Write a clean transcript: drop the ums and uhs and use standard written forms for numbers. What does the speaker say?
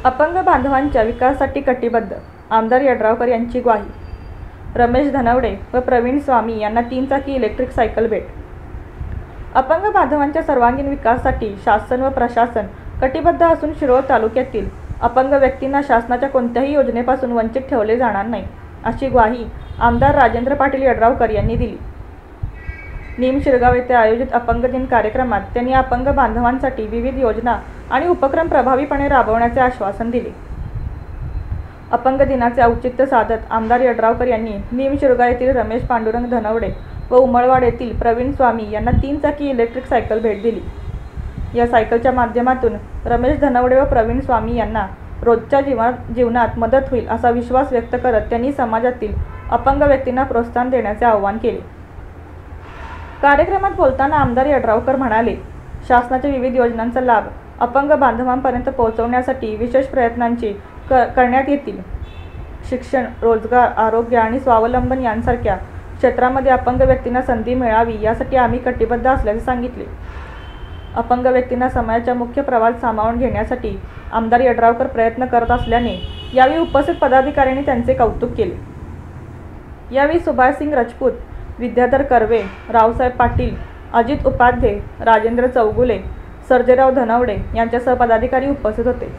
अपंग बांधवांच्या विकासासाठी कटिबद्ध, आमदार यड्रावकर यांची ग्वाही. रमेश धनवडे व प्रवीण स्वामी यांना 3 चाकी इलेक्ट्रिक सायकल भेट. अपंग बांधवांच्या सर्वांगीण विकासासाठी शासन व प्रशासन कटिबद्ध असून शिरोळ तालुक्यातील अपंग व्यक्तींना शासनाच्या कोणत्याही योजनेपासून वंचित ठेवले जाणार नाही, अशी ग्वाही आमदार राजेंद्र पाटील यड्रावकर यांनी दिली. निमशिरगाव येथे आयोजित अपंग दिन कार्यक्रमात त्यांनी अपंग बांधवांसाठी विविध योजना आणि उपक्रम प्रभावीपणे राबवण्याचे आश्वासन दिले. अपंग दिनाचे औचित्य साधत आमदार यड्रावकर यांनी निमशिरगाव येथील रमेश पांडुरंग धनवडे व उमळवाड येथील प्रवीण स्वामी यांना 3 चाकी इलेक्ट्रिक सायकल भेट दिली. या सायकलच्या माध्यमातून रमेश धनवडे व प्रवीण स्वामी यांना रोजच्या जीवनात मदत होईल असा विश्वास व्यक्त करत त्यांनी समाजातील अपंग व्यक्तींना प्रोत्साहन देण्याचे आवाहन केले. कार्यक्रमात बोलताना आमदार यड्रावकर म्हणाले, शासनाच्या विविध योजनांचा लाभ अपंग बांधवांपर्यंत पोहोचवण्यासाठी विशेष प्रयत्नांची करण्यात येतील. शिक्षण, रोजगार, आरोग्य आणि स्वावलंबन यांसारख्या क्षेत्रामध्ये अपंग व्यक्तींना संधी मिळावी यासाठी आम्ही कटिबद्ध असल्याचे सांगितले. अपंग व्यक्तींना समाजाच्या मुख्य प्रवाहात सामावून घेण्यासाठी आमदार यड्रावकर प्रयत्न करत असल्याने यावेळी उपस्थित पदाधिकाऱ्यांनी त्यांचे कौतुक केले. यावेळी सुभाषसिंग राजपूत, विद्याधर कर्वे, रावसाहेब पाटील, अजित उपाध्ये, राजेंद्र चौगुले, सर्जेराव धनवडे यांच्यासह पदाधिकारी उपस्थित होते.